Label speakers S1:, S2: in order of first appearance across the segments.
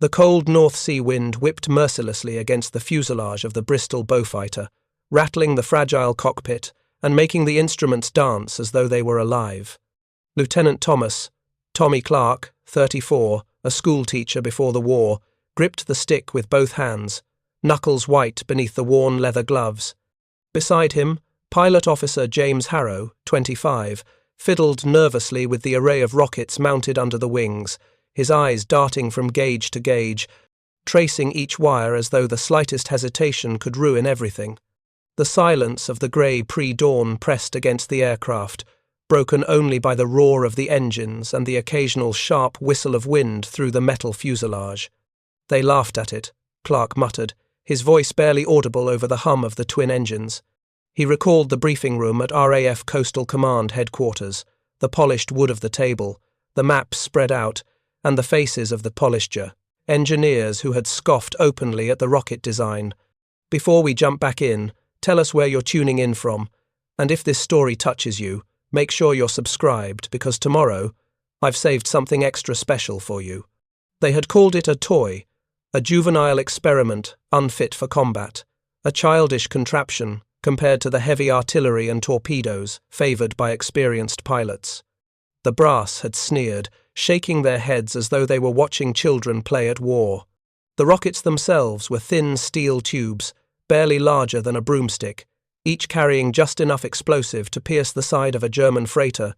S1: The cold North Sea wind whipped mercilessly against the fuselage of the Bristol Beaufighter, rattling the fragile cockpit and making the instruments dance as though they were alive. Lieutenant Tommy Clarke, 34, a schoolteacher before the war, gripped the stick with both hands, knuckles white beneath the worn leather gloves. Beside him, Pilot Officer James Harrow, 25, fiddled nervously with the array of rockets mounted under the wings, his eyes darting from gauge to gauge, tracing each wire as though the slightest hesitation could ruin everything. The silence of the grey pre-dawn pressed against the aircraft, broken only by the roar of the engines and the occasional sharp whistle of wind through the metal fuselage. They laughed at it, Clarke muttered, his voice barely audible over the hum of the twin engines. He recalled the briefing room at RAF Coastal Command headquarters, the polished wood of the table, the maps spread out, and the faces of the polisher, engineers who had scoffed openly at the rocket design. Before we jump back in, tell us where you're tuning in from, and if this story touches you, make sure you're subscribed, because tomorrow, I've saved something extra special for you. They had called it a toy, a juvenile experiment unfit for combat, a childish contraption compared to the heavy artillery and torpedoes favoured by experienced pilots. The brass had sneered, shaking their heads as though they were watching children play at war. The rockets themselves were thin steel tubes, barely larger than a broomstick, each carrying just enough explosive to pierce the side of a German freighter,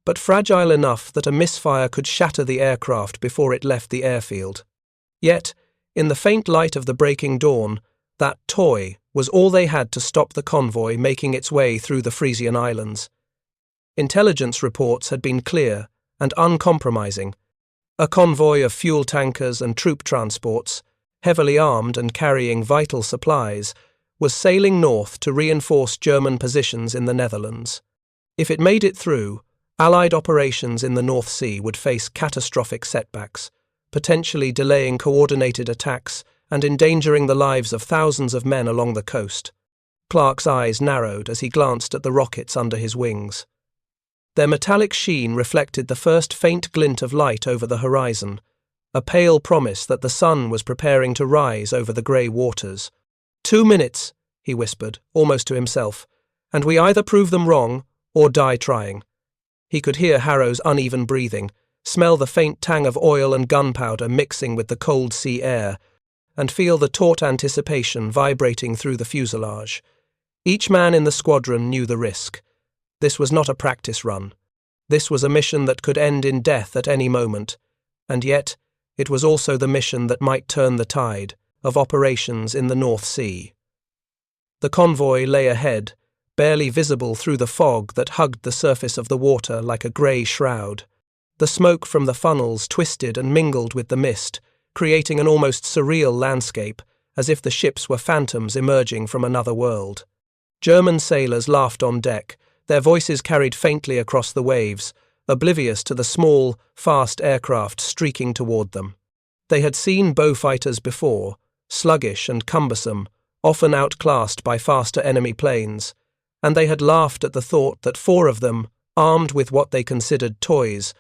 S1: but fragile enough that a misfire could shatter the aircraft before it left the airfield. Yet, in the faint light of the breaking dawn, that toy was all they had to stop the convoy making its way through the Frisian Islands. Intelligence reports had been clear and uncompromising. A convoy of fuel tankers and troop transports, heavily armed and carrying vital supplies, was sailing north to reinforce German positions in the Netherlands. If it made it through, Allied operations in the North Sea would face catastrophic setbacks, potentially delaying coordinated attacks and endangering the lives of thousands of men along the coast. Clarke's eyes narrowed as he glanced at the rockets under his wings. Their metallic sheen reflected the first faint glint of light over the horizon, a pale promise that the sun was preparing to rise over the grey waters. 2 minutes, he whispered, almost to himself, and we either prove them wrong or die trying. He could hear Harrow's uneven breathing, smell the faint tang of oil and gunpowder mixing with the cold sea air, and feel the taut anticipation vibrating through the fuselage. Each man in the squadron knew the risk. This was not a practice run. This was a mission that could end in death at any moment, and yet it was also the mission that might turn the tide of operations in the North Sea. The convoy lay ahead, barely visible through the fog that hugged the surface of the water like a grey shroud. The smoke from the funnels twisted and mingled with the mist, creating an almost surreal landscape, as if the ships were phantoms emerging from another world. German sailors laughed on deck, their voices carried faintly across the waves, oblivious to the small, fast aircraft streaking toward them. They had seen Beaufighters before, sluggish and cumbersome, often outclassed by faster enemy planes, and they had laughed at the thought that 4 of them, armed with what they considered toys,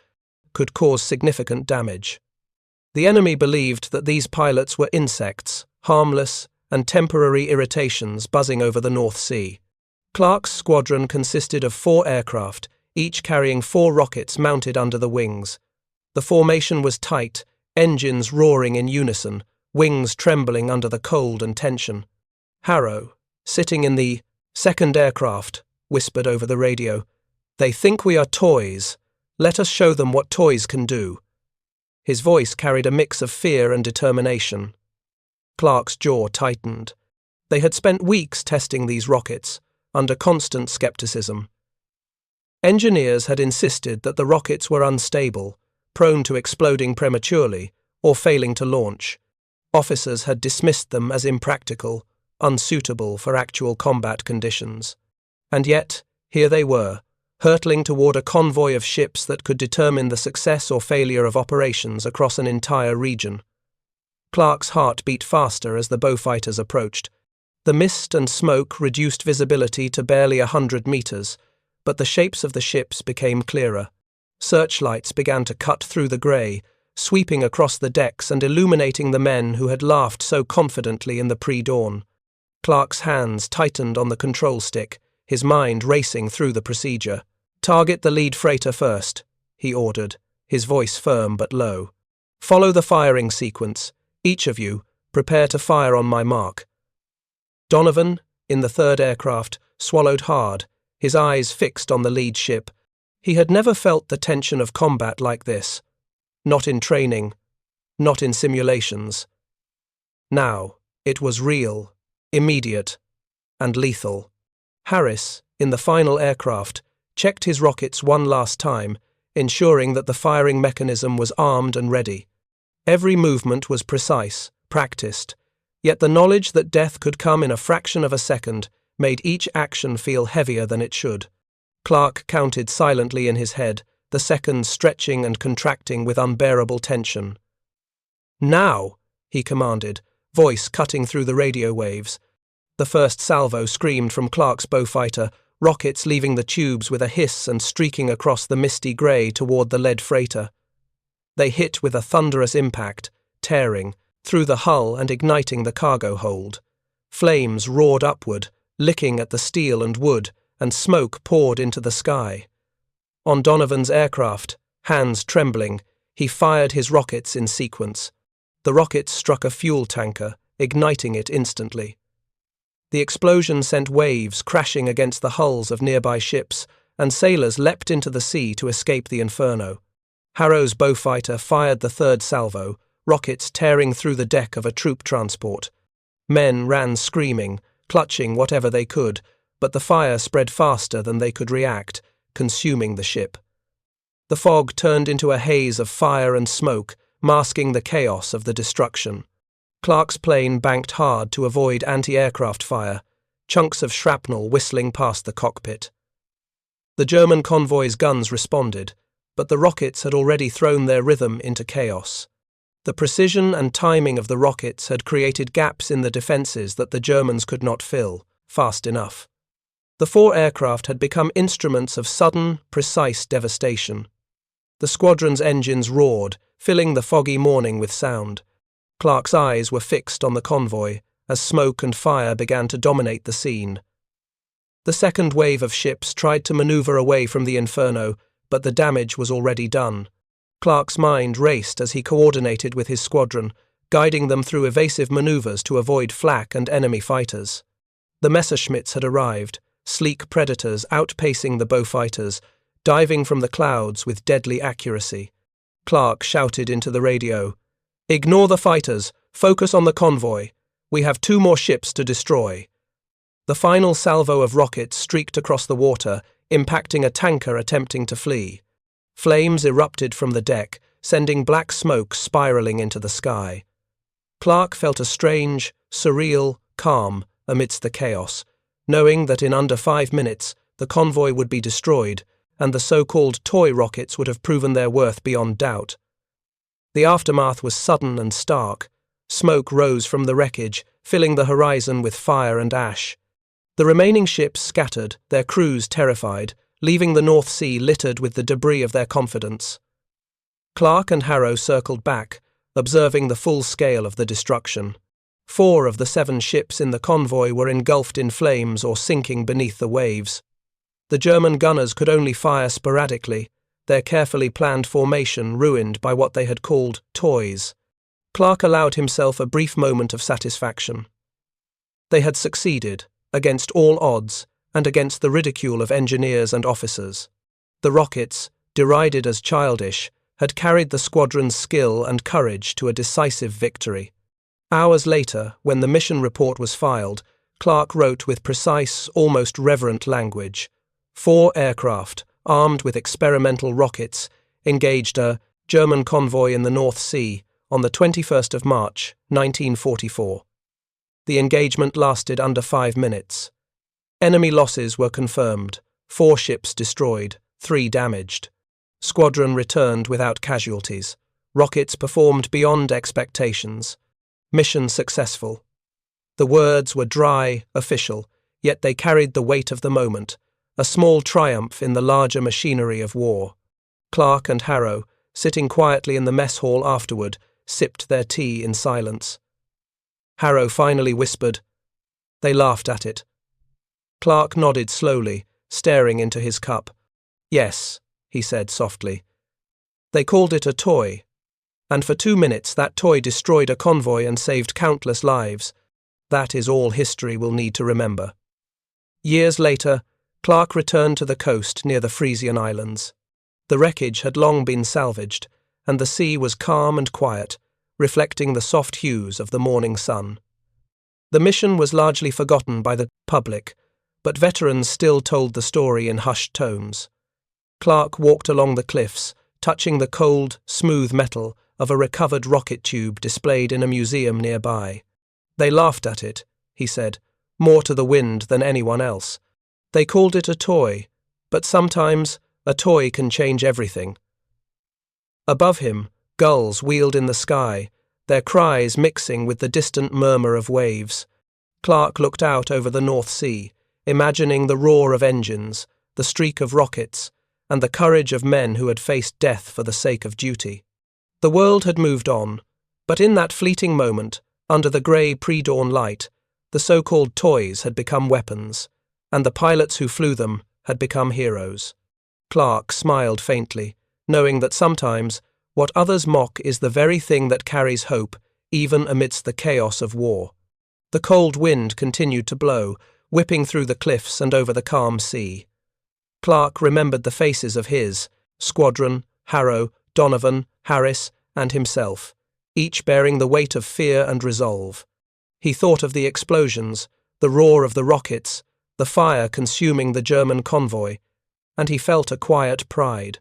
S1: could cause significant damage. The enemy believed that these pilots were insects, harmless, and temporary irritations buzzing over the North Sea. Clarke's squadron consisted of 4 aircraft, each carrying 4 rockets mounted under the wings. The formation was tight, engines roaring in unison, wings trembling under the cold and tension. Harrow, sitting in the second aircraft, whispered over the radio, "They think we are toys. Let us show them what toys can do." His voice carried a mix of fear and determination. Clarke's jaw tightened. They had spent weeks testing these rockets, under constant skepticism. Engineers had insisted that the rockets were unstable, prone to exploding prematurely, or failing to launch. Officers had dismissed them as impractical, unsuitable for actual combat conditions. And yet, here they were, hurtling toward a convoy of ships that could determine the success or failure of operations across an entire region. Clarke's heart beat faster as the Beaufighters approached. The mist and smoke reduced visibility to barely 100 meters, but the shapes of the ships became clearer. Searchlights began to cut through the grey, sweeping across the decks and illuminating the men who had laughed so confidently in the pre-dawn. Clarke's hands tightened on the control stick, his mind racing through the procedure. "Target the lead freighter first," he ordered, his voice firm but low. "Follow the firing sequence. Each of you, prepare to fire on my mark." Donovan, in the third aircraft, swallowed hard, his eyes fixed on the lead ship. He had never felt the tension of combat like this. Not in training, not in simulations. Now, it was real, immediate, and lethal. Harris, in the final aircraft, checked his rockets one last time, ensuring that the firing mechanism was armed and ready. Every movement was precise, practiced, yet the knowledge that death could come in a fraction of a second made each action feel heavier than it should. Clarke counted silently in his head, the seconds stretching and contracting with unbearable tension. "Now!" he commanded, voice cutting through the radio waves. The first salvo screamed from Clarke's Beaufighter, rockets leaving the tubes with a hiss and streaking across the misty grey toward the lead freighter. They hit with a thunderous impact, tearing through the hull and igniting the cargo hold. Flames roared upward, licking at the steel and wood, and smoke poured into the sky. On Donovan's aircraft, hands trembling, he fired his rockets in sequence. The rockets struck a fuel tanker, igniting it instantly. The explosion sent waves crashing against the hulls of nearby ships, and sailors leapt into the sea to escape the inferno. Harrow's Beaufighter fired the third salvo, rockets tearing through the deck of a troop transport. Men ran screaming, clutching whatever they could, but the fire spread faster than they could react, consuming the ship. The fog turned into a haze of fire and smoke, masking the chaos of the destruction. Clarke's plane banked hard to avoid anti-aircraft fire, chunks of shrapnel whistling past the cockpit. The German convoy's guns responded, but the rockets had already thrown their rhythm into chaos. The precision and timing of the rockets had created gaps in the defences that the Germans could not fill fast enough. The four aircraft had become instruments of sudden, precise devastation. The squadron's engines roared, filling the foggy morning with sound. Clarke's eyes were fixed on the convoy as smoke and fire began to dominate the scene. The second wave of ships tried to maneuver away from the inferno, but the damage was already done. Clarke's mind raced as he coordinated with his squadron, guiding them through evasive maneuvers to avoid flak and enemy fighters. The Messerschmitts had arrived, sleek predators outpacing the Beaufighters, diving from the clouds with deadly accuracy. Clarke shouted into the radio, "Ignore the fighters, focus on the convoy. We have 2 more ships to destroy." The final salvo of rockets streaked across the water, impacting a tanker attempting to flee. Flames erupted from the deck, sending black smoke spiraling into the sky. Clarke felt a strange, surreal calm amidst the chaos, knowing that in under 5 minutes the convoy would be destroyed, and the so-called toy rockets would have proven their worth beyond doubt. The aftermath was sudden and stark. Smoke rose from the wreckage, filling the horizon with fire and ash. The remaining ships scattered, their crews terrified, leaving the North Sea littered with the debris of their confidence. Clarke and Harrow circled back, observing the full scale of the destruction. 4 of the 7 ships in the convoy were engulfed in flames or sinking beneath the waves. The German gunners could only fire sporadically, their carefully planned formation ruined by what they had called toys. Clarke allowed himself a brief moment of satisfaction. They had succeeded, against all odds, and against the ridicule of engineers and officers. The rockets, derided as childish, had carried the squadron's skill and courage to a decisive victory. Hours later, when the mission report was filed, Clarke wrote with precise, almost reverent language, 4 aircraft, armed with experimental rockets, engaged a German convoy in the North Sea on the 21st of March, 1944. The engagement lasted under 5 minutes. Enemy losses were confirmed, 4 ships destroyed, 3 damaged. Squadron returned without casualties. Rockets performed beyond expectations. Mission successful. The words were dry, official, yet they carried the weight of the moment, a small triumph in the larger machinery of war. Clarke and Harrow, sitting quietly in the mess hall afterward, sipped their tea in silence. Harrow finally whispered. They laughed at it. Clarke nodded slowly, staring into his cup. Yes, he said softly. They called it a toy, and for 2 minutes that toy destroyed a convoy and saved countless lives. That is all history will need to remember. Years later, Clarke returned to the coast near the Frisian Islands. The wreckage had long been salvaged, and the sea was calm and quiet, reflecting the soft hues of the morning sun. The mission was largely forgotten by the public, but veterans still told the story in hushed tones. Clarke walked along the cliffs, touching the cold, smooth metal of a recovered rocket tube displayed in a museum nearby. They laughed at it, he said, more to the wind than anyone else. They called it a toy, but sometimes a toy can change everything. Above him, gulls wheeled in the sky, their cries mixing with the distant murmur of waves. Clarke looked out over the North Sea, imagining the roar of engines, the streak of rockets, and the courage of men who had faced death for the sake of duty. The world had moved on, but in that fleeting moment, under the grey pre-dawn light, the so-called toys had become weapons, and the pilots who flew them had become heroes. Clarke smiled faintly, knowing that sometimes what others mock is the very thing that carries hope, even amidst the chaos of war. The cold wind continued to blow, whipping through the cliffs and over the calm sea. Clarke remembered the faces of his squadron, Harrow, Donovan, Harris, and himself, each bearing the weight of fear and resolve. He thought of the explosions, the roar of the rockets, the fire consuming the German convoy, and he felt a quiet pride.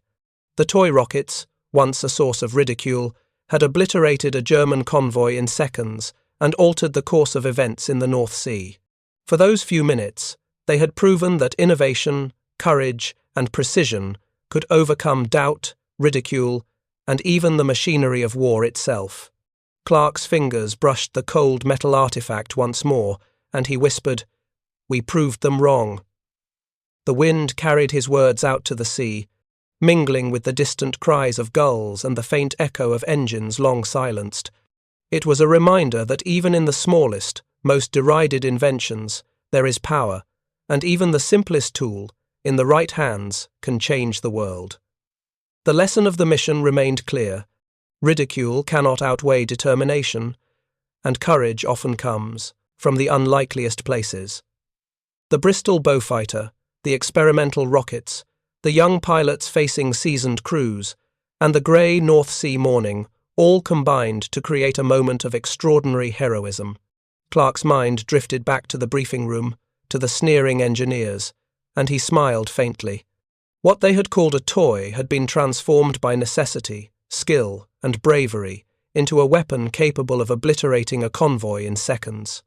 S1: The toy rockets, once a source of ridicule, had obliterated a German convoy in seconds and altered the course of events in the North Sea. For those few minutes, they had proven that innovation, courage, and precision could overcome doubt, ridicule, and even the machinery of war itself. Clarke's fingers brushed the cold metal artifact once more, and he whispered, "We proved them wrong." The wind carried his words out to the sea, mingling with the distant cries of gulls and the faint echo of engines long silenced. It was a reminder that even in the smallest, most derided inventions, there is power, and even the simplest tool, in the right hands, can change the world. The lesson of the mission remained clear. Ridicule cannot outweigh determination, and courage often comes from the unlikeliest places. The Bristol Beaufighter, the experimental rockets, the young pilots facing seasoned crews, and the grey North Sea morning all combined to create a moment of extraordinary heroism. Clarke's mind drifted back to the briefing room, to the sneering engineers, and he smiled faintly. What they had called a toy had been transformed by necessity, skill, and bravery into a weapon capable of obliterating a convoy in seconds.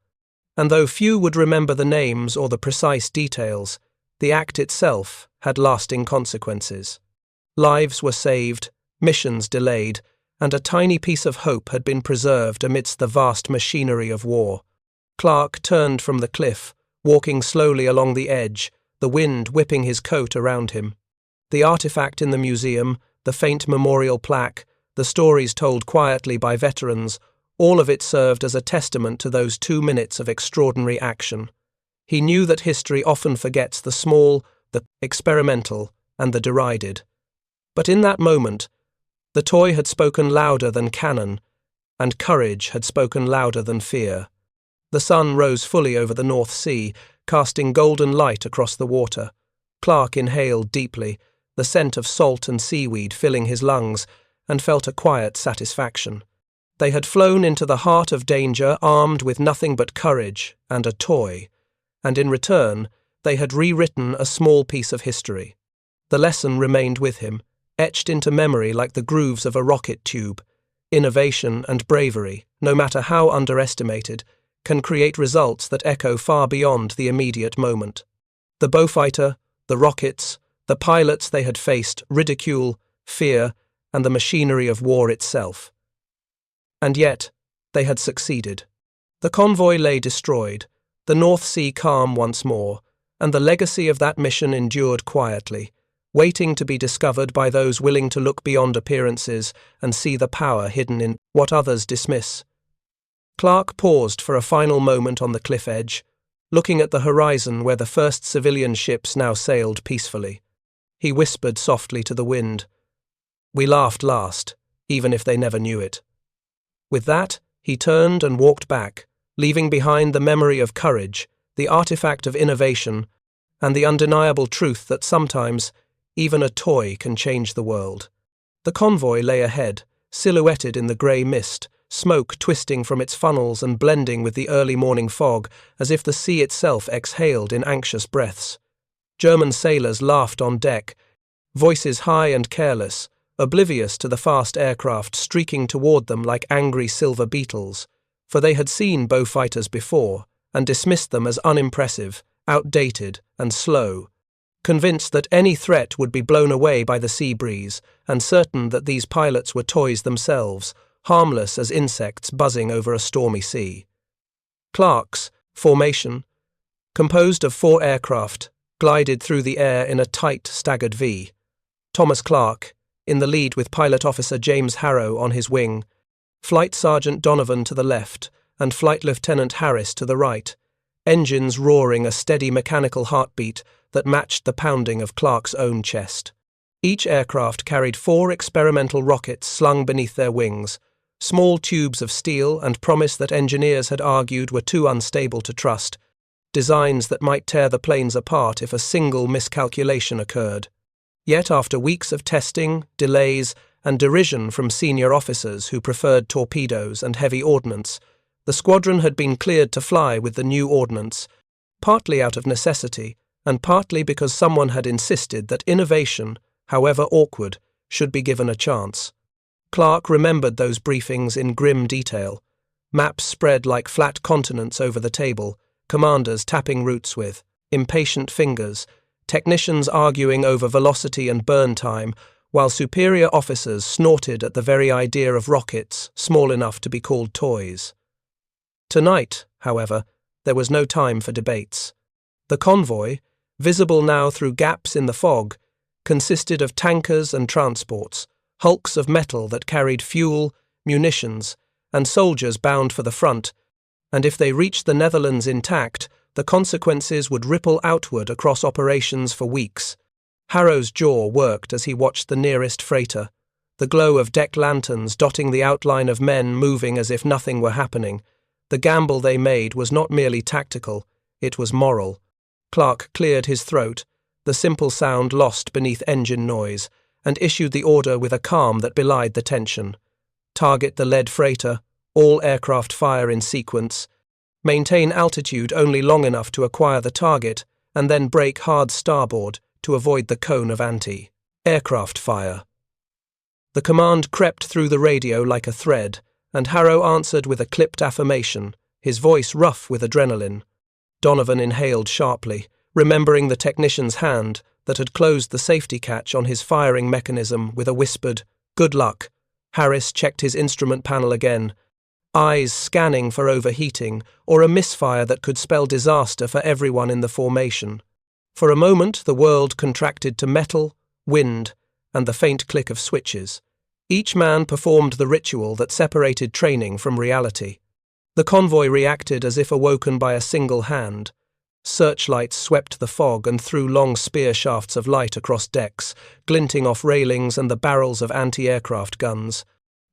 S1: And though few would remember the names or the precise details, the act itself had lasting consequences. Lives were saved, missions delayed, and a tiny piece of hope had been preserved amidst the vast machinery of war. Clarke turned from the cliff, walking slowly along the edge, the wind whipping his coat around him. The artifact in the museum, the faint memorial plaque, the stories told quietly by veterans, all of it served as a testament to those 2 minutes of extraordinary action. He knew that history often forgets the small, the experimental, and the derided. But in that moment, the toy had spoken louder than cannon, and courage had spoken louder than fear. The sun rose fully over the North Sea, casting golden light across the water. Clarke inhaled deeply, the scent of salt and seaweed filling his lungs, and felt a quiet satisfaction. They had flown into the heart of danger armed with nothing but courage and a toy, and in return they had rewritten a small piece of history. The lesson remained with him, etched into memory like the grooves of a rocket tube. Innovation and bravery, no matter how underestimated, can create results that echo far beyond the immediate moment. The Beaufighter, the rockets, the pilots they had faced, ridicule, fear, and the machinery of war itself. And yet, they had succeeded. The convoy lay destroyed, the North Sea calm once more, and the legacy of that mission endured quietly, waiting to be discovered by those willing to look beyond appearances and see the power hidden in what others dismiss. Clarke paused for a final moment on the cliff edge, looking at the horizon where the first civilian ships now sailed peacefully. He whispered softly to the wind, "We laughed last, even if they never knew it." With that, he turned and walked back, leaving behind the memory of courage, the artifact of innovation, and the undeniable truth that sometimes even a toy can change the world. The convoy lay ahead, silhouetted in the grey mist, smoke twisting from its funnels and blending with the early morning fog as if the sea itself exhaled in anxious breaths. German sailors laughed on deck, voices high and careless, oblivious to the fast aircraft streaking toward them like angry silver beetles, for they had seen Beaufighters before and dismissed them as unimpressive, outdated, and slow, convinced that any threat would be blown away by the sea breeze, and certain that these pilots were toys themselves, harmless as insects buzzing over a stormy sea. Clarke's formation, composed of 4 aircraft, glided through the air in a tight, staggered V. Thomas Clarke, in the lead with Pilot Officer James Harrow on his wing, Flight Sergeant Donovan to the left, and Flight Lieutenant Harris to the right, engines roaring a steady mechanical heartbeat that matched the pounding of Clarke's own chest. Each aircraft carried 4 experimental rockets slung beneath their wings, small tubes of steel and promise that engineers had argued were too unstable to trust, designs that might tear the planes apart if a single miscalculation occurred. Yet after weeks of testing, delays, and derision from senior officers who preferred torpedoes and heavy ordnance, the squadron had been cleared to fly with the new ordnance, partly out of necessity, and partly because someone had insisted that innovation, however awkward, should be given a chance. Clarke remembered those briefings in grim detail, maps spread like flat continents over the table, commanders tapping routes with impatient fingers, technicians arguing over velocity and burn time, while superior officers snorted at the very idea of rockets small enough to be called toys. Tonight, however, there was no time for debates. The convoy, visible now through gaps in the fog, consisted of tankers and transports, hulks of metal that carried fuel, munitions, and soldiers bound for the front, and if they reached the Netherlands intact, the consequences would ripple outward across operations for weeks. Harrow's jaw worked as he watched the nearest freighter, the glow of deck lanterns dotting the outline of men moving as if nothing were happening. The gamble they made was not merely tactical, it was moral. Clarke cleared his throat, the simple sound lost beneath engine noise, and issued the order with a calm that belied the tension. Target the lead freighter, all aircraft fire in sequence, maintain altitude only long enough to acquire the target, and then brake hard starboard to avoid the cone of anti-aircraft fire. The command crept through the radio like a thread, and Harrow answered with a clipped affirmation, his voice rough with adrenaline. Donovan inhaled sharply, remembering the technician's hand that had closed the safety catch on his firing mechanism with a whispered, "Good luck." Harris checked his instrument panel again, eyes scanning for overheating or a misfire that could spell disaster for everyone in the formation. For a moment, the world contracted to metal, wind, and the faint click of switches. Each man performed the ritual that separated training from reality. The convoy reacted as if awoken by a single hand. Searchlights swept the fog and threw long spear shafts of light across decks, glinting off railings and the barrels of anti-aircraft guns.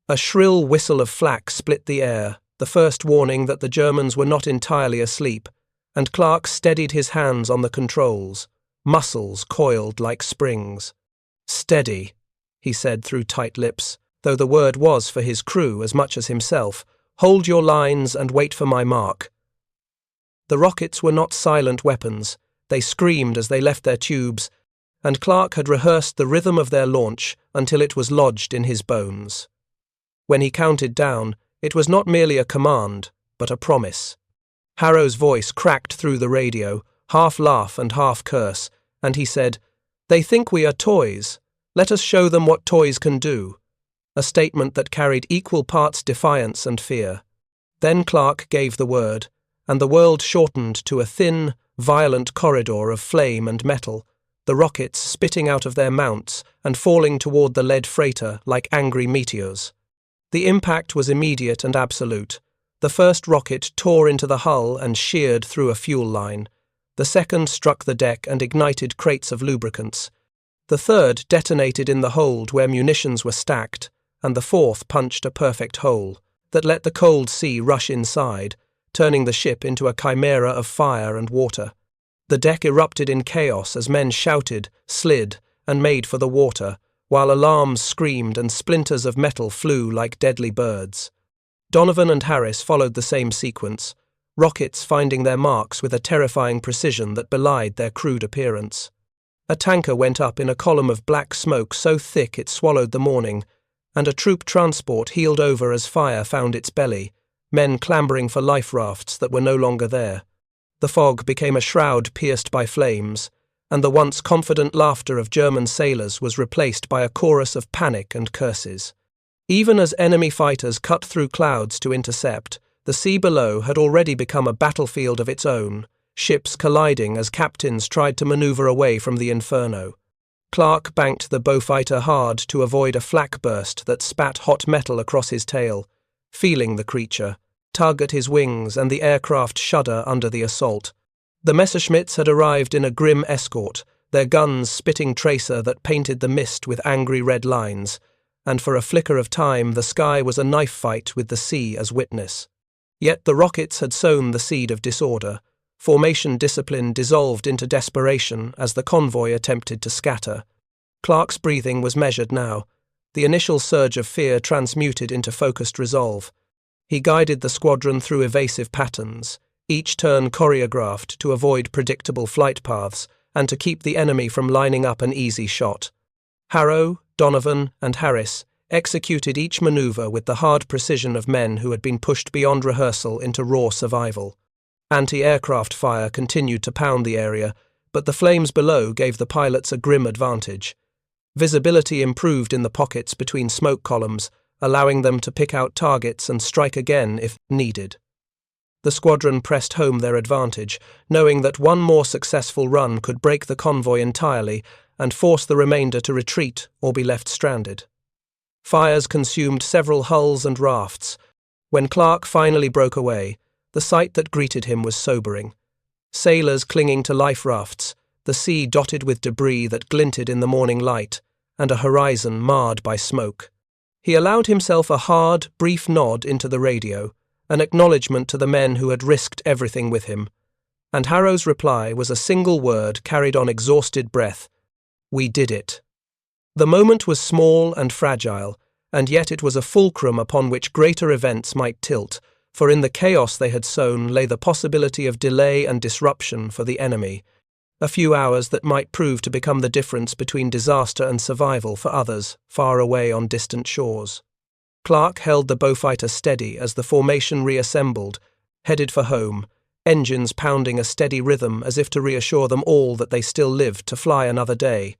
S1: A shrill whistle of flak split the air, the first warning that the Germans were not entirely asleep, and Clarke steadied his hands on the controls, muscles coiled like springs. "Steady," he said through tight lips, though the word was for his crew as much as himself. "Hold your lines and wait for my mark." The rockets were not silent weapons. They screamed as they left their tubes, and Clarke had rehearsed the rhythm of their launch until it was lodged in his bones. When he counted down, it was not merely a command, but a promise. Harrow's voice cracked through the radio, half laugh and half curse, and he said, "They think we are toys. Let us show them what toys can do." A statement that carried equal parts defiance and fear. Then Clarke gave the word, and the world shortened to a thin, violent corridor of flame and metal, the rockets spitting out of their mounts and falling toward the lead freighter like angry meteors. The impact was immediate and absolute. The first rocket tore into the hull and sheared through a fuel line. The second struck the deck and ignited crates of lubricants. The third detonated in the hold where munitions were stacked, and the fourth punched a perfect hole that let the cold sea rush inside, turning the ship into a chimera of fire and water. The deck erupted in chaos as men shouted, slid, and made for the water, while alarms screamed and splinters of metal flew like deadly birds. Donovan and Harris followed the same sequence, rockets finding their marks with a terrifying precision that belied their crude appearance. A tanker went up in a column of black smoke so thick it swallowed the morning, and a troop transport heeled over as fire found its belly, men clambering for life rafts that were no longer there. The fog became a shroud pierced by flames, and the once confident laughter of German sailors was replaced by a chorus of panic and curses. Even as enemy fighters cut through clouds to intercept, the sea below had already become a battlefield of its own, ships colliding as captains tried to maneuver away from the inferno. Clarke banked the Beaufighter hard to avoid a flak burst that spat hot metal across his tail, feeling the creature, tug at his wings and the aircraft shudder under the assault. The Messerschmitts had arrived in a grim escort, their guns spitting tracer that painted the mist with angry red lines, and for a flicker of time the sky was a knife fight with the sea as witness. Yet the rockets had sown the seed of disorder. Formation discipline dissolved into desperation as the convoy attempted to scatter. Clarke's breathing was measured now, the initial surge of fear transmuted into focused resolve. He guided the squadron through evasive patterns, each turn choreographed to avoid predictable flight paths and to keep the enemy from lining up an easy shot. Harrow, Donovan, and Harris executed each maneuver with the hard precision of men who had been pushed beyond rehearsal into raw survival. Anti-aircraft fire continued to pound the area, but the flames below gave the pilots a grim advantage. Visibility improved in the pockets between smoke columns, allowing them to pick out targets and strike again if needed. The squadron pressed home their advantage, knowing that one more successful run could break the convoy entirely and force the remainder to retreat or be left stranded. Fires consumed several hulls and rafts. When Clarke finally broke away, the sight that greeted him was sobering. Sailors clinging to life rafts, the sea dotted with debris that glinted in the morning light, and a horizon marred by smoke. He allowed himself a hard, brief nod into the radio, an acknowledgement to the men who had risked everything with him. And Harrow's reply was a single word carried on exhausted breath: "We did it." The moment was small and fragile, and yet it was a fulcrum upon which greater events might tilt, for in the chaos they had sown lay the possibility of delay and disruption for the enemy, a few hours that might prove to become the difference between disaster and survival for others far away on distant shores. Clarke held the Beaufighter steady as the formation reassembled, headed for home, engines pounding a steady rhythm as if to reassure them all that they still lived to fly another day,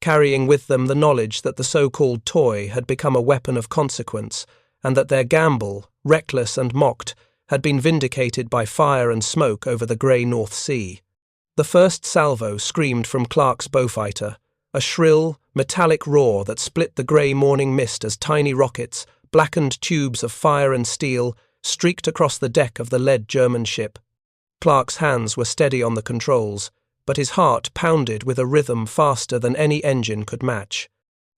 S1: carrying with them the knowledge that the so-called toy had become a weapon of consequence, and that their gamble, reckless and mocked, had been vindicated by fire and smoke over the grey North Sea. The first salvo screamed from Clarke's Beaufighter, a shrill, metallic roar that split the grey morning mist as tiny rockets, blackened tubes of fire and steel, streaked across the deck of the lead German ship. Clarke's hands were steady on the controls, but his heart pounded with a rhythm faster than any engine could match.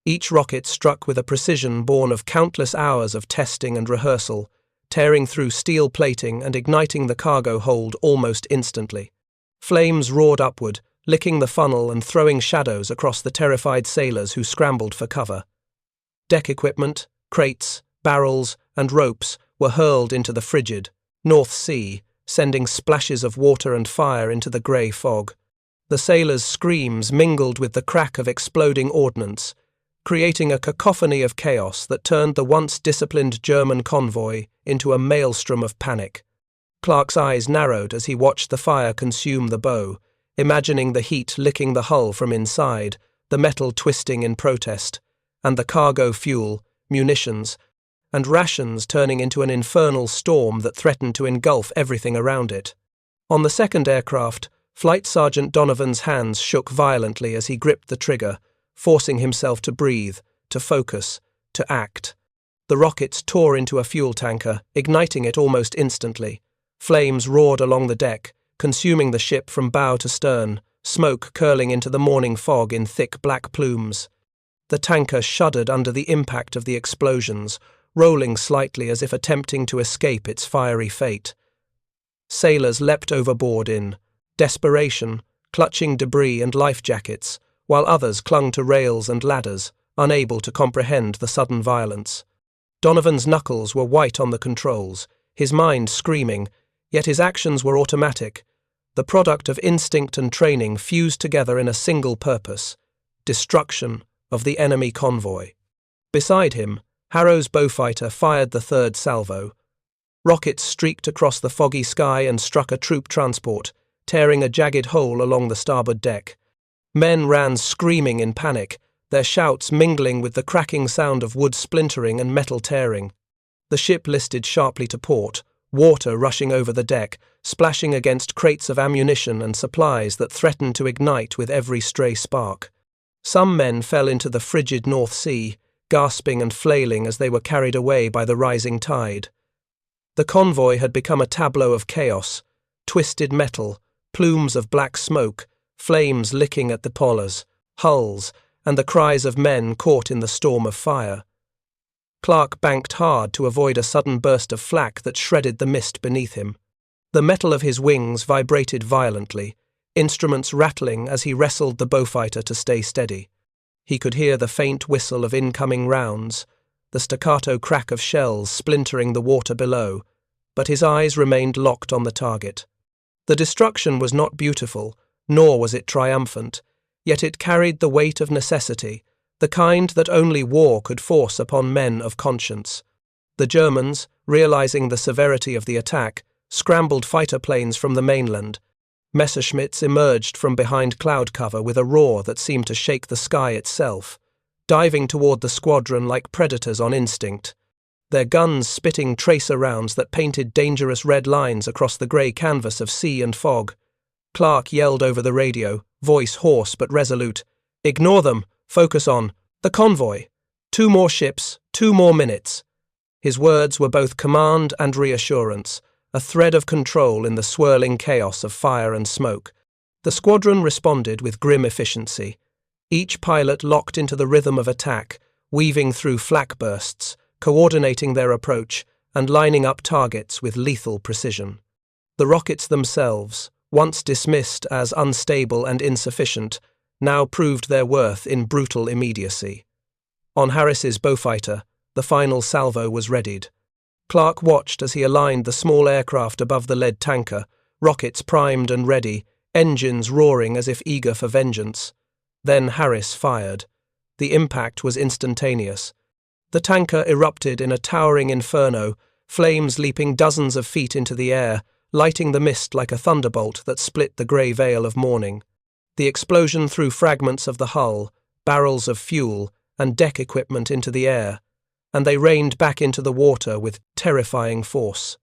S1: Each rocket struck with a precision born of countless hours of testing and rehearsal, tearing through steel plating and igniting the cargo hold almost instantly. Flames roared upward, licking the funnel and throwing shadows across the terrified sailors who scrambled for cover. Deck equipment, crates, barrels, and ropes were hurled into the frigid North Sea, sending splashes of water and fire into the grey fog. The sailors' screams mingled with the crack of exploding ordnance, creating a cacophony of chaos that turned the once disciplined German convoy into a maelstrom of panic. Clarke's eyes narrowed as he watched the fire consume the bow, imagining the heat licking the hull from inside, the metal twisting in protest, and the cargo fuel, munitions, and rations turning into an infernal storm that threatened to engulf everything around it. On the second aircraft, Flight Sergeant Donovan's hands shook violently as he gripped the trigger, forcing himself to breathe, to focus, to act. The rockets tore into a fuel tanker, igniting it almost instantly. Flames roared along the deck, consuming the ship from bow to stern, smoke curling into the morning fog in thick black plumes. The tanker shuddered under the impact of the explosions, rolling slightly as if attempting to escape its fiery fate. Sailors leapt overboard in desperation, clutching debris and life jackets, while others clung to rails and ladders, unable to comprehend the sudden violence. Donovan's knuckles were white on the controls, his mind screaming, yet his actions were automatic, the product of instinct and training fused together in a single purpose: destruction of the enemy convoy. Beside him, Harrow's Beaufighter fired the third salvo. Rockets streaked across the foggy sky and struck a troop transport, tearing a jagged hole along the starboard deck. Men ran screaming in panic, their shouts mingling with the cracking sound of wood splintering and metal tearing. The ship listed sharply to port, water rushing over the deck, splashing against crates of ammunition and supplies that threatened to ignite with every stray spark. Some men fell into the frigid North Sea, gasping and flailing as they were carried away by the rising tide. The convoy had become a tableau of chaos: twisted metal, plumes of black smoke, flames licking at the polars, hulls, and the cries of men caught in the storm of fire. Clarke banked hard to avoid a sudden burst of flak that shredded the mist beneath him. The metal of his wings vibrated violently, instruments rattling as he wrestled the Beaufighter to stay steady. He could hear the faint whistle of incoming rounds, the staccato crack of shells splintering the water below, but his eyes remained locked on the target. The destruction was not beautiful, nor was it triumphant, yet it carried the weight of necessity, the kind that only war could force upon men of conscience. The Germans, realizing the severity of the attack, scrambled fighter planes from the mainland. Messerschmitts emerged from behind cloud cover with a roar that seemed to shake the sky itself, diving toward the squadron like predators on instinct, their guns spitting tracer rounds that painted dangerous red lines across the grey canvas of sea and fog. Clarke yelled over the radio, voice hoarse but resolute, "Ignore them! Focus on the convoy! 2 more ships, 2 more minutes!" His words were both command and reassurance, a thread of control in the swirling chaos of fire and smoke. The squadron responded with grim efficiency, each pilot locked into the rhythm of attack, weaving through flak bursts, coordinating their approach, and lining up targets with lethal precision. The rockets themselves, once dismissed as unstable and insufficient, now proved their worth in brutal immediacy. On Harris's Beaufighter, the final salvo was readied. Clarke watched as he aligned the small aircraft above the lead tanker, rockets primed and ready, engines roaring as if eager for vengeance. Then Harris fired. The impact was instantaneous. The tanker erupted in a towering inferno, flames leaping dozens of feet into the air, lighting the mist like a thunderbolt that split the grey veil of morning. The explosion threw fragments of the hull, barrels of fuel, and deck equipment into the air, and they rained back into the water with terrifying force.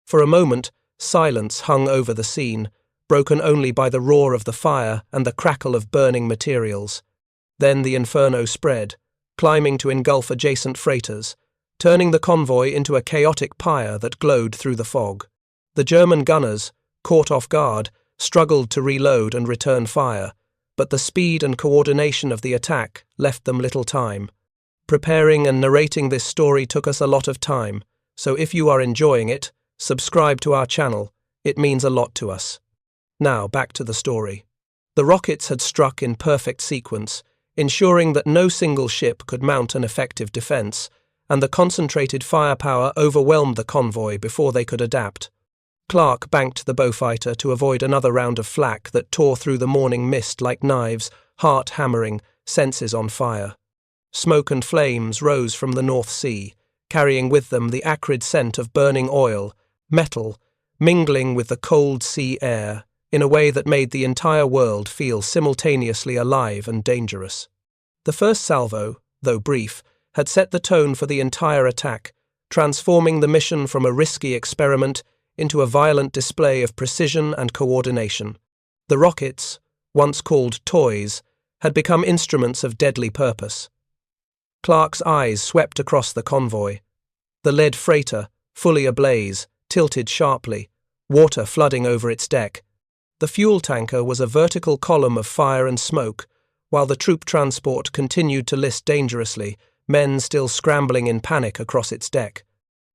S1: For a moment, silence hung over the scene, broken only by the roar of the fire and the crackle of burning materials. Then the inferno spread, climbing to engulf adjacent freighters, turning the convoy into a chaotic pyre that glowed through the fog. The German gunners, caught off guard, struggled to reload and return fire, but the speed and coordination of the attack left them little time. Preparing and narrating this story took us a lot of time, so if you are enjoying it, subscribe to our channel. It means a lot to us. Now, back to the story. The rockets had struck in perfect sequence, ensuring that no single ship could mount an effective defense, and the concentrated firepower overwhelmed the convoy before they could adapt. Clarke banked the Beaufighter to avoid another round of flak that tore through the morning mist like knives, heart hammering, senses on fire. Smoke and flames rose from the North Sea, carrying with them the acrid scent of burning oil, metal, mingling with the cold sea air in a way that made the entire world feel simultaneously alive and dangerous. The first salvo, though brief, had set the tone for the entire attack, transforming the mission from a risky experiment into a violent display of precision and coordination. The rockets, once called toys, had become instruments of deadly purpose. Clarke's eyes swept across the convoy. The lead freighter, fully ablaze, tilted sharply, water flooding over its deck. The fuel tanker was a vertical column of fire and smoke, while the troop transport continued to list dangerously, men still scrambling in panic across its deck.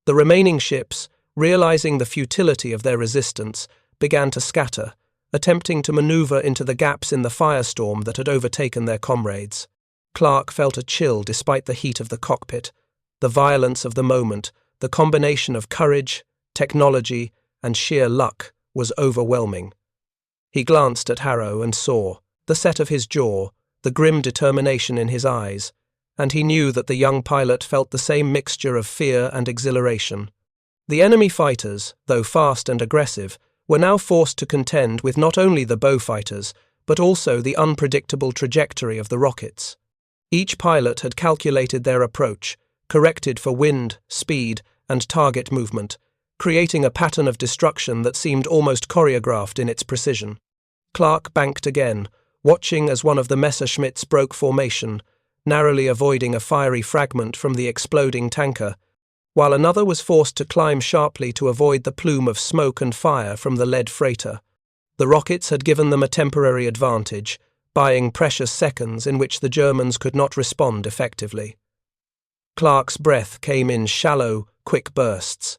S1: The remaining ships, realizing the futility of their resistance, began to scatter, attempting to maneuver into the gaps in the firestorm that had overtaken their comrades. Clarke felt a chill despite the heat of the cockpit. The violence of the moment, the combination of courage, technology, and sheer luck, was overwhelming. He glanced at Harrow and saw the set of his jaw, the grim determination in his eyes, and he knew that the young pilot felt the same mixture of fear and exhilaration. The enemy fighters, though fast and aggressive, were now forced to contend with not only the Beaufighters, but also the unpredictable trajectory of the rockets. Each pilot had calculated their approach, corrected for wind, speed, and target movement, creating a pattern of destruction that seemed almost choreographed in its precision. Clarke banked again, watching as one of the Messerschmitts broke formation, narrowly avoiding a fiery fragment from the exploding tanker, while another was forced to climb sharply to avoid the plume of smoke and fire from the lead freighter. The rockets had given them a temporary advantage, buying precious seconds in which the Germans could not respond effectively. Clarke's breath came in shallow, quick bursts.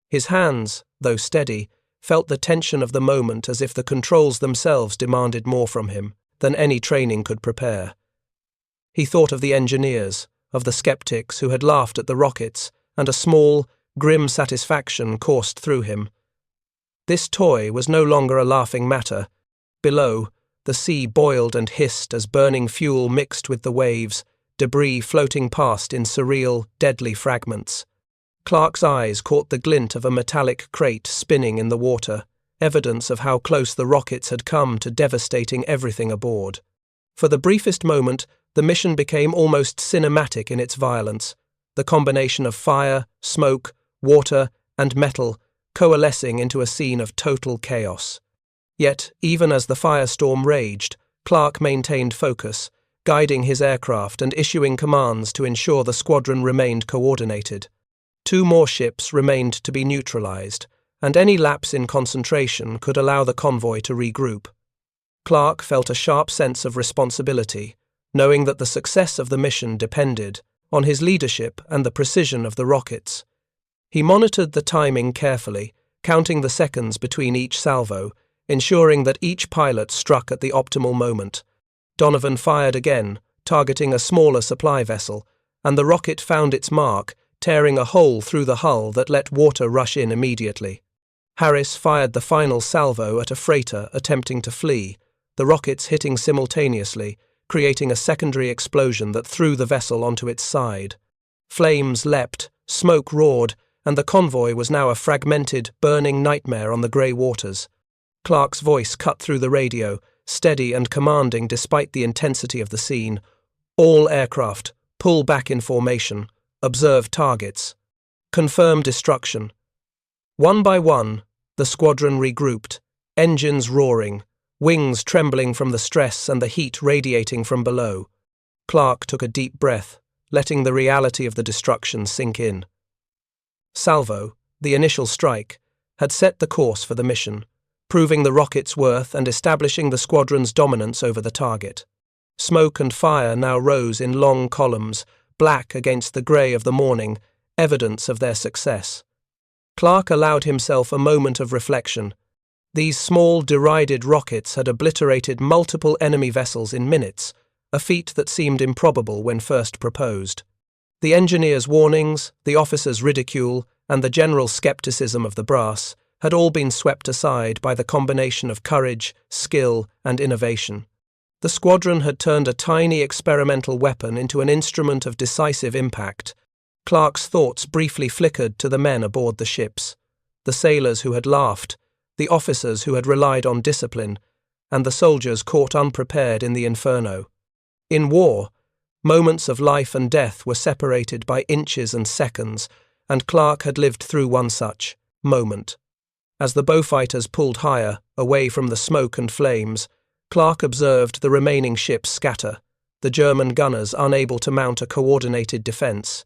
S1: His hands, though steady, felt the tension of the moment as if the controls themselves demanded more from him than any training could prepare. He thought of the engineers, of the skeptics who had laughed at the rockets, and a small, grim satisfaction coursed through him. This toy was no longer a laughing matter. Below, the sea boiled and hissed as burning fuel mixed with the waves, debris floating past in surreal, deadly fragments. Clarke's eyes caught the glint of a metallic crate spinning in the water, evidence of how close the rockets had come to devastating everything aboard. For the briefest moment, the mission became almost cinematic in its violence, the combination of fire, smoke, water, and metal coalescing into a scene of total chaos. Yet, even as the firestorm raged, Clarke maintained focus, guiding his aircraft and issuing commands to ensure the squadron remained coordinated. 2 more ships remained to be neutralized, and any lapse in concentration could allow the convoy to regroup. Clarke felt a sharp sense of responsibility, knowing that the success of the mission depended on his leadership and the precision of the rockets. He monitored the timing carefully, counting the seconds between each salvo, ensuring that each pilot struck at the optimal moment. Donovan fired again, targeting a smaller supply vessel, and the rocket found its mark, tearing a hole through the hull that let water rush in immediately. Harris fired the final salvo at a freighter attempting to flee, the rockets hitting simultaneously, creating a secondary explosion that threw the vessel onto its side. Flames leapt, smoke roared, and the convoy was now a fragmented, burning nightmare on the grey waters. Clarke's voice cut through the radio, steady and commanding despite the intensity of the scene. All aircraft, pull back in formation. Observe targets. Confirm destruction. One by one, the squadron regrouped, engines roaring, wings trembling from the stress and the heat radiating from below. Clarke took a deep breath, letting the reality of the destruction sink in. Salvo, the initial strike, had set the course for the mission, proving the rocket's worth and establishing the squadron's dominance over the target. Smoke and fire now rose in long columns, black against the grey of the morning, evidence of their success. Clarke allowed himself a moment of reflection. These small, derided rockets had obliterated multiple enemy vessels in minutes, a feat that seemed improbable when first proposed. The engineers' warnings, the officers' ridicule, and the general skepticism of the brass had all been swept aside by the combination of courage, skill, and innovation. The squadron had turned a tiny experimental weapon into an instrument of decisive impact. Clarke's thoughts briefly flickered to the men aboard the ships, the sailors who had laughed, the officers who had relied on discipline, and the soldiers caught unprepared in the inferno. In war, moments of life and death were separated by inches and seconds, and Clarke had lived through one such moment. As the Beaufighters pulled higher, away from the smoke and flames, Clarke observed the remaining ships scatter, the German gunners unable to mount a coordinated defence.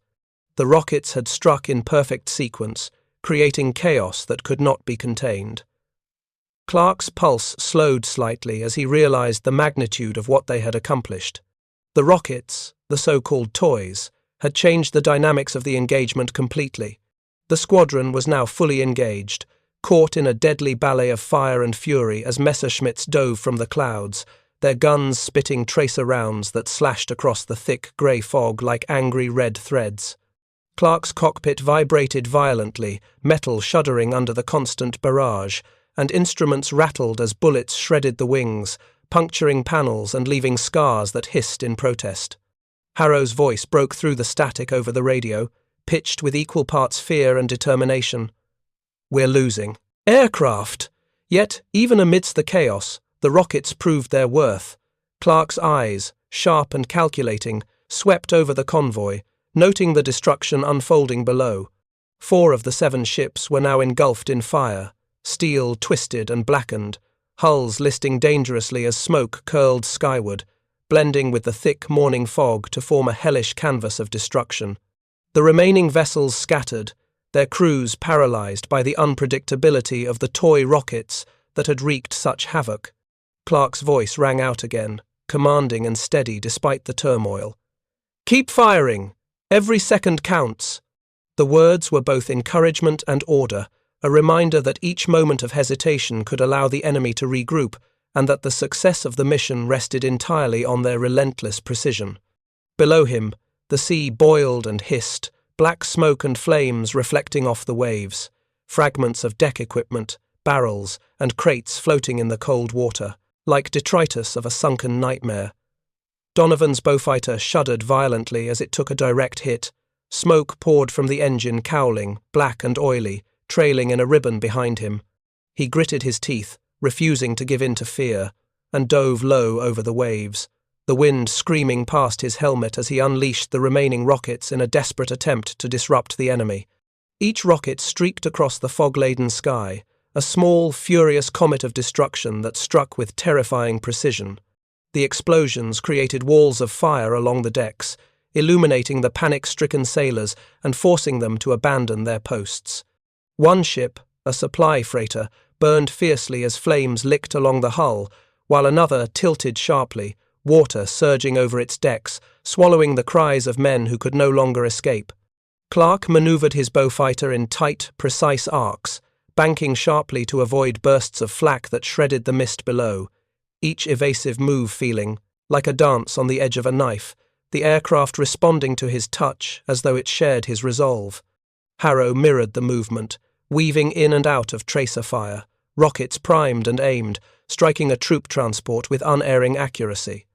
S1: The rockets had struck in perfect sequence, creating chaos that could not be contained. Clarke's pulse slowed slightly as he realized the magnitude of what they had accomplished. The rockets, the so-called toys, had changed the dynamics of the engagement completely. The squadron was now fully engaged, caught in a deadly ballet of fire and fury as Messerschmitts dove from the clouds, their guns spitting tracer rounds that slashed across the thick grey fog like angry red threads. Clarke's cockpit vibrated violently, metal shuddering under the constant barrage, and instruments rattled as bullets shredded the wings, puncturing panels and leaving scars that hissed in protest. Harrow's voice broke through the static over the radio, pitched with equal parts fear and determination. "We're losing. Aircraft!" Yet, even amidst the chaos, the rockets proved their worth. Clarke's eyes, sharp and calculating, swept over the convoy, noting the destruction unfolding below. 4 of the 7 ships were now engulfed in fire, steel twisted and blackened, hulls listing dangerously as smoke curled skyward, blending with the thick morning fog to form a hellish canvas of destruction. The remaining vessels scattered, their crews paralyzed by the unpredictability of the toy rockets that had wreaked such havoc. Clarke's voice rang out again, commanding and steady despite the turmoil. "Keep firing! Every second counts!" The words were both encouragement and order, a reminder that each moment of hesitation could allow the enemy to regroup, and that the success of the mission rested entirely on their relentless precision. Below him, the sea boiled and hissed, black smoke and flames reflecting off the waves, fragments of deck equipment, barrels, and crates floating in the cold water, like detritus of a sunken nightmare. Donovan's Beaufighter shuddered violently as it took a direct hit. Smoke poured from the engine, cowling, black and oily, trailing in a ribbon behind him. He gritted his teeth, refusing to give in to fear, and dove low over the waves, the wind screaming past his helmet as he unleashed the remaining rockets in a desperate attempt to disrupt the enemy. Each rocket streaked across the fog-laden sky, a small, furious comet of destruction that struck with terrifying precision. The explosions created walls of fire along the decks, illuminating the panic-stricken sailors and forcing them to abandon their posts. One ship, a supply freighter, burned fiercely as flames licked along the hull, while another tilted sharply, water surging over its decks, swallowing the cries of men who could no longer escape. Clarke maneuvered his Beaufighter in tight, precise arcs, banking sharply to avoid bursts of flak that shredded the mist below, each evasive move feeling like a dance on the edge of a knife, the aircraft responding to his touch as though it shared his resolve. Harrow mirrored the movement, weaving in and out of tracer fire, rockets primed and aimed, striking a troop transport with unerring accuracy.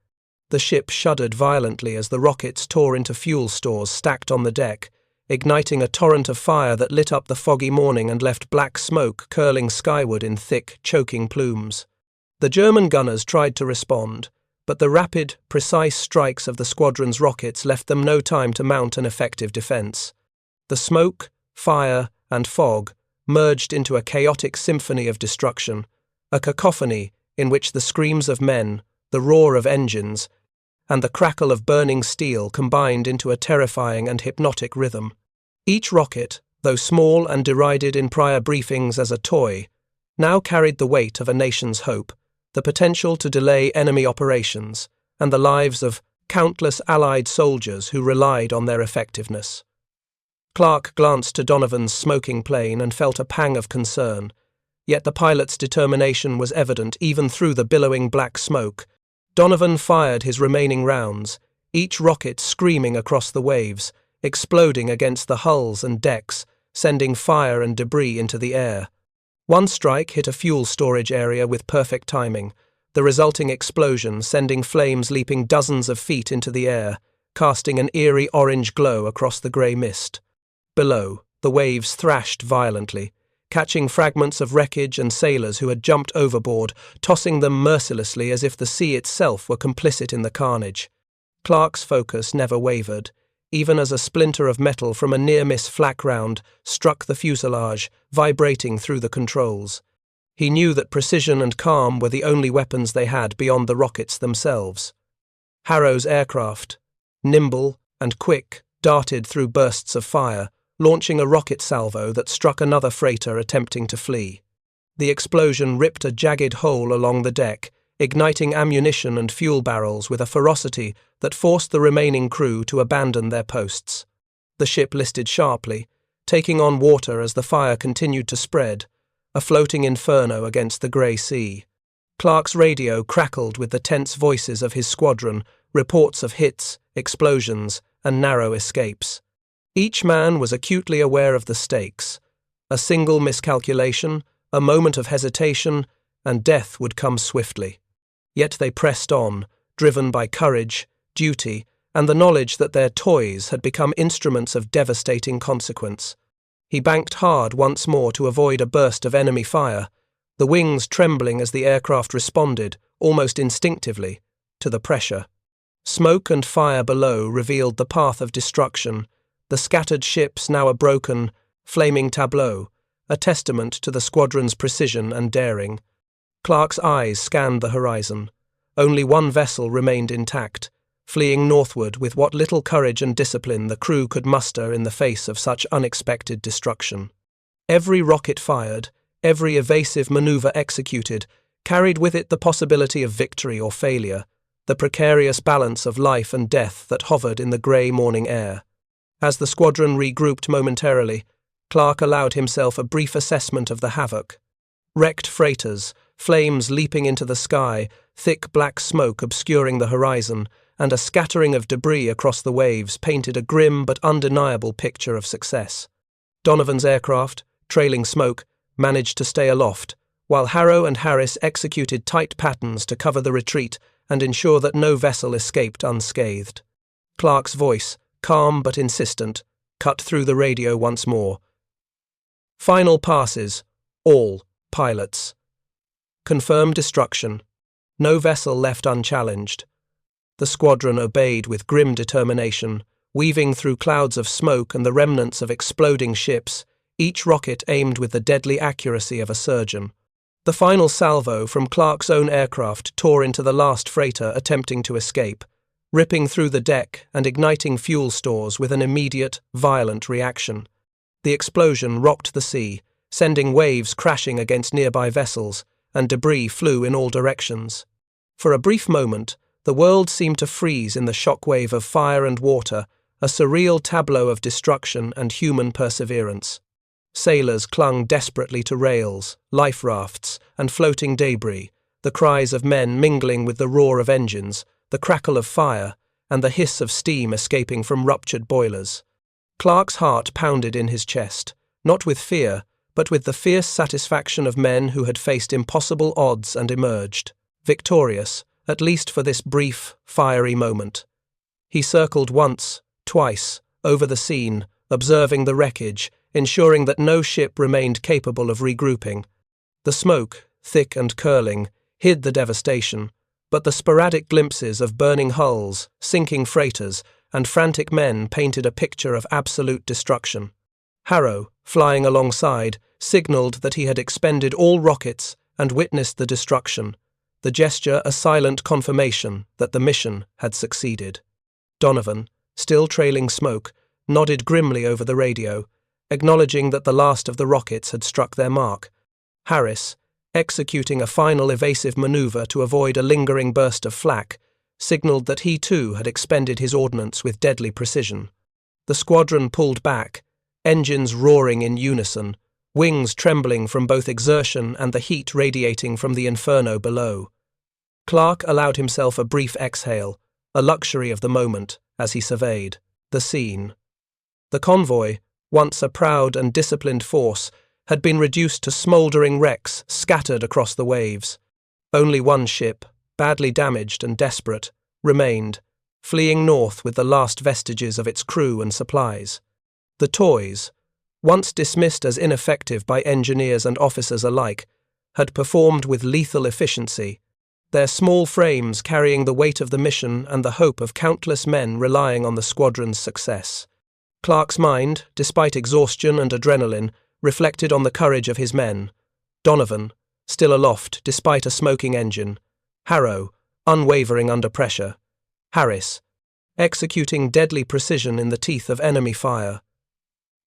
S1: The ship shuddered violently as the rockets tore into fuel stores stacked on the deck, igniting a torrent of fire that lit up the foggy morning and left black smoke curling skyward in thick, choking plumes. The German gunners tried to respond, but the rapid, precise strikes of the squadron's rockets left them no time to mount an effective defence. The smoke, fire, and fog merged into a chaotic symphony of destruction, a cacophony in which the screams of men, the roar of engines, and the crackle of burning steel combined into a terrifying and hypnotic rhythm. Each rocket, though small and derided in prior briefings as a toy, now carried the weight of a nation's hope, the potential to delay enemy operations, and the lives of countless Allied soldiers who relied on their effectiveness. Clarke glanced to Donovan's smoking plane and felt a pang of concern, yet the pilot's determination was evident even through the billowing black smoke. Donovan fired his remaining rounds, each rocket screaming across the waves, exploding against the hulls and decks, sending fire and debris into the air. One strike hit a fuel storage area with perfect timing, the resulting explosion sending flames leaping dozens of feet into the air, casting an eerie orange glow across the grey mist. Below, the waves thrashed violently, catching fragments of wreckage and sailors who had jumped overboard, tossing them mercilessly as if the sea itself were complicit in the carnage. Clarke's focus never wavered. even as a splinter of metal from a near-miss flak round struck the fuselage, vibrating through the controls. He knew that precision and calm were the only weapons they had beyond the rockets themselves. Harrow's aircraft, nimble and quick, darted through bursts of fire, launching a rocket salvo that struck another freighter attempting to flee. The explosion ripped a jagged hole along the deck, igniting ammunition and fuel barrels with a ferocity that forced the remaining crew to abandon their posts. The ship listed sharply, taking on water as the fire continued to spread, a floating inferno against the grey sea. Clarke's radio crackled with the tense voices of his squadron, reports of hits, explosions, and narrow escapes. Each man was acutely aware of the stakes. A single miscalculation, a moment of hesitation, and death would come swiftly. Yet they pressed on, driven by courage, duty, and the knowledge that their toys had become instruments of devastating consequence. He banked hard once more to avoid a burst of enemy fire, the wings trembling as the aircraft responded, almost instinctively, to the pressure. Smoke and fire below revealed the path of destruction, the scattered ships now a broken, flaming tableau, a testament to the squadron's precision and daring. Clarke's eyes scanned the horizon. Only one vessel remained intact, fleeing northward with what little courage and discipline the crew could muster in the face of such unexpected destruction. Every rocket fired, every evasive maneuver executed, carried with it the possibility of victory or failure, the precarious balance of life and death that hovered in the grey morning air. As the squadron regrouped momentarily, Clarke allowed himself a brief assessment of the havoc. Wrecked freighters, flames leaping into the sky, thick black smoke obscuring the horizon, and a scattering of debris across the waves painted a grim but undeniable picture of success. Donovan's aircraft, trailing smoke, managed to stay aloft, while Harrow and Harris executed tight patterns to cover the retreat and ensure that no vessel escaped unscathed. Clarke's voice, calm but insistent, cut through the radio once more. Final passes, all pilots. Confirm destruction. No vessel left unchallenged. The squadron obeyed with grim determination, weaving through clouds of smoke and the remnants of exploding ships, each rocket aimed with the deadly accuracy of a surgeon. The final salvo from Clarke's own aircraft tore into the last freighter attempting to escape, ripping through the deck and igniting fuel stores with an immediate, violent reaction. The explosion rocked the sea, sending waves crashing against nearby vessels, and debris flew in all directions. For a brief moment, the world seemed to freeze in the shockwave of fire and water, a surreal tableau of destruction and human perseverance. Sailors clung desperately to rails, life rafts, and floating debris, the cries of men mingling with the roar of engines, the crackle of fire, and the hiss of steam escaping from ruptured boilers. Clarke's heart pounded in his chest, not with fear, but with the fierce satisfaction of men who had faced impossible odds and emerged, victorious, at least for this brief, fiery moment. He circled once, twice, over the scene, observing the wreckage, ensuring that no ship remained capable of regrouping. The smoke, thick and curling, hid the devastation, but the sporadic glimpses of burning hulls, sinking freighters, and frantic men painted a picture of absolute destruction. Harrow, flying alongside, signalled that he had expended all rockets and witnessed the destruction, the gesture a silent confirmation that the mission had succeeded. Donovan, still trailing smoke, nodded grimly over the radio, acknowledging that the last of the rockets had struck their mark. Harris, executing a final evasive maneuver to avoid a lingering burst of flak, signalled that he too had expended his ordnance with deadly precision. The squadron pulled back, engines roaring in unison, wings trembling from both exertion and the heat radiating from the inferno below. Clarke allowed himself a brief exhale, a luxury of the moment, as he surveyed the scene. The convoy, once a proud and disciplined force, had been reduced to smouldering wrecks scattered across the waves. Only one ship, badly damaged and desperate, remained, fleeing north with the last vestiges of its crew and supplies. The toys, once dismissed as ineffective by engineers and officers alike, had performed with lethal efficiency, their small frames carrying the weight of the mission and the hope of countless men relying on the squadron's success. Clarke's mind, despite exhaustion and adrenaline, reflected on the courage of his men. Donovan, still aloft despite a smoking engine. Harrow, unwavering under pressure. Harris, executing deadly precision in the teeth of enemy fire.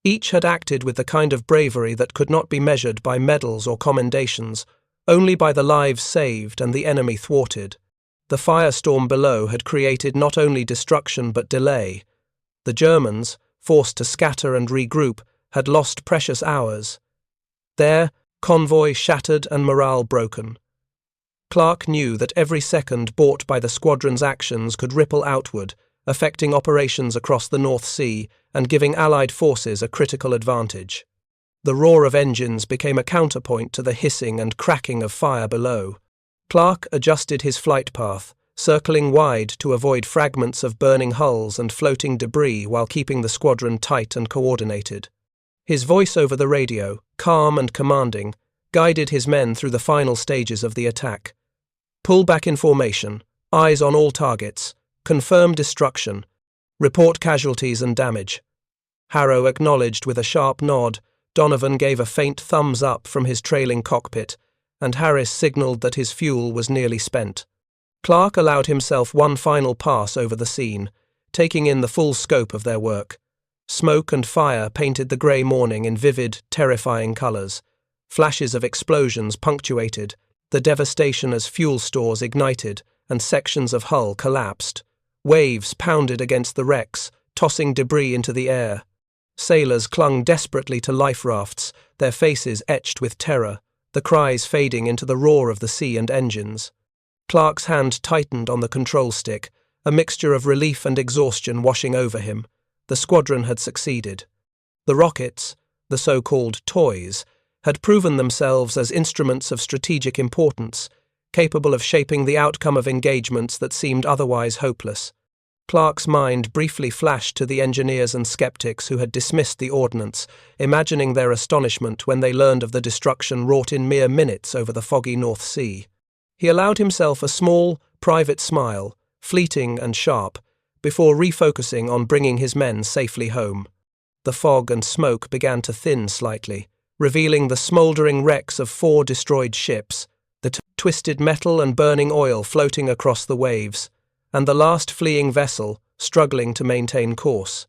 S1: Each had acted with the kind of bravery that could not be measured by medals or commendations, only by the lives saved and the enemy thwarted. The firestorm below had created not only destruction but delay. The Germans, forced to scatter and regroup, had lost precious hours. There, convoy shattered and morale broken. Clarke knew that every second bought by the squadron's actions could ripple outward, affecting operations across the North Sea and giving Allied forces a critical advantage. The roar of engines became a counterpoint to the hissing and cracking of fire below. Clarke adjusted his flight path, circling wide to avoid fragments of burning hulls and floating debris while keeping the squadron tight and coordinated. His voice over the radio, calm and commanding, guided his men through the final stages of the attack. Pull back in formation, eyes on all targets, confirm destruction, report casualties and damage. Harrow acknowledged with a sharp nod. Donovan gave a faint thumbs up from his trailing cockpit, and Harris signalled that his fuel was nearly spent. Clarke allowed himself one final pass over the scene, taking in the full scope of their work. Smoke and fire painted the grey morning in vivid, terrifying colours. Flashes of explosions punctuated the devastation as fuel stores ignited and sections of hull collapsed. Waves pounded against the wrecks, tossing debris into the air. Sailors clung desperately to life rafts, their faces etched with terror, the cries fading into the roar of the sea and engines. Clarke's hand tightened on the control stick, a mixture of relief and exhaustion washing over him. The squadron had succeeded. The rockets, the so-called toys, had proven themselves as instruments of strategic importance, capable of shaping the outcome of engagements that seemed otherwise hopeless. Clarke's mind briefly flashed to the engineers and skeptics who had dismissed the ordnance, imagining their astonishment when they learned of the destruction wrought in mere minutes over the foggy North Sea. He allowed himself a small, private smile, fleeting and sharp, before refocusing on bringing his men safely home. The fog and smoke began to thin slightly, revealing the smouldering wrecks of 4 destroyed ships, the twisted metal and burning oil floating across the waves, and the last fleeing vessel, struggling to maintain course.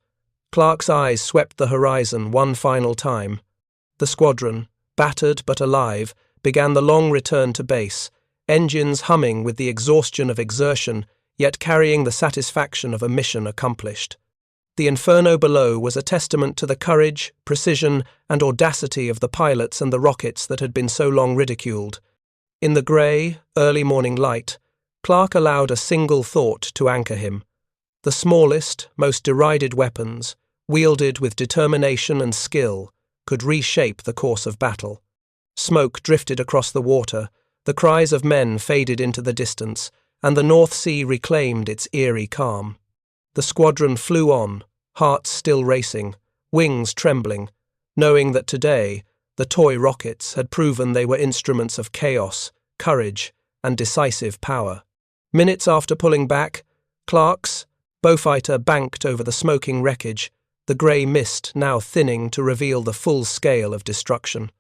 S1: Clarke's eyes swept the horizon one final time. The squadron, battered but alive, began the long return to base, engines humming with the exhaustion of exertion, yet carrying the satisfaction of a mission accomplished. The inferno below was a testament to the courage, precision, and audacity of the pilots and the rockets that had been so long ridiculed. In the grey, early morning light, Clarke allowed a single thought to anchor him. The smallest, most derided weapons, wielded with determination and skill, could reshape the course of battle. Smoke drifted across the water, the cries of men faded into the distance, and the North Sea reclaimed its eerie calm. The squadron flew on, hearts still racing, wings trembling, knowing that today the toy rockets had proven they were instruments of chaos, courage, and decisive power. Minutes after pulling back, Clarke's Beaufighter banked over the smoking wreckage, the grey mist now thinning to reveal the full scale of destruction.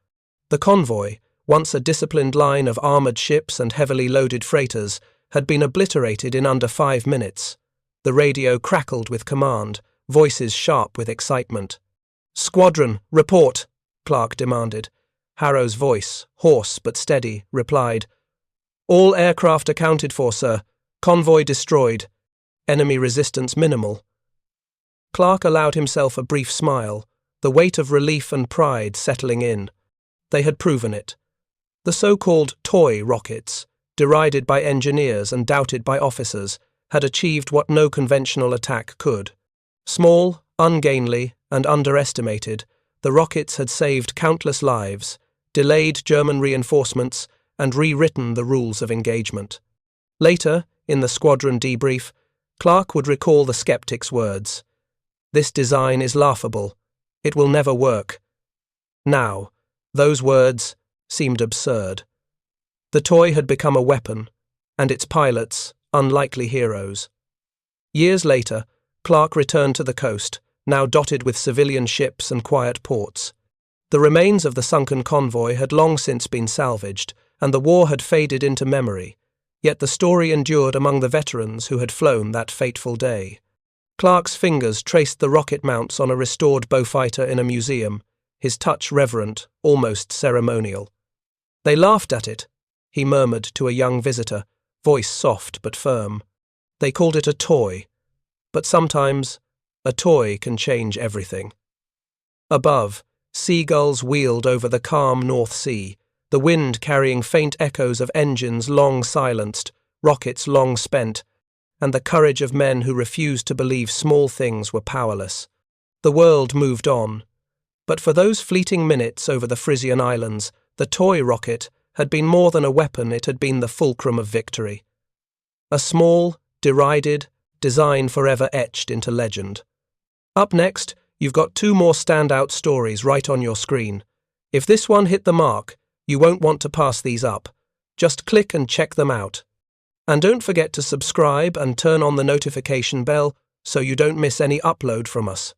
S1: The convoy, once a disciplined line of armoured ships and heavily loaded freighters, had been obliterated in under 5 minutes. The radio crackled with command, voices sharp with excitement. "Squadron, report," Clarke demanded. Harrow's voice, hoarse but steady, replied, "All aircraft accounted for, sir. Convoy destroyed. Enemy resistance minimal." Clarke allowed himself a brief smile, the weight of relief and pride settling in. They had proven it. The so-called toy rockets, derided by engineers and doubted by officers, had achieved what no conventional attack could. Small, ungainly, and underestimated, the rockets had saved countless lives, delayed German reinforcements, and rewritten the rules of engagement. Later, in the squadron debrief, Clarke would recall the skeptic's words. "This design is laughable. It will never work." Now, those words seemed absurd. The toy had become a weapon, and its pilots, unlikely heroes. Years later, Clarke returned to the coast, now dotted with civilian ships and quiet ports. The remains of the sunken convoy had long since been salvaged, and the war had faded into memory, yet the story endured among the veterans who had flown that fateful day. Clarke's fingers traced the rocket mounts on a restored Beaufighter in a museum, his touch reverent, almost ceremonial. "They laughed at it," he murmured to a young visitor, voice soft but firm. "They called it a toy. But sometimes, a toy can change everything." Above, seagulls wheeled over the calm North Sea, the wind carrying faint echoes of engines long silenced, rockets long spent, and the courage of men who refused to believe small things were powerless. The world moved on. But for those fleeting minutes over the Frisian Islands, the toy rocket had been more than a weapon, it had been the fulcrum of victory. A small, derided, design forever etched into legend. Up next, you've got two more standout stories right on your screen. If this one hit the mark, you won't want to pass these up. Just click and check them out. And don't forget to subscribe and turn on the notification bell so you don't miss any upload from us.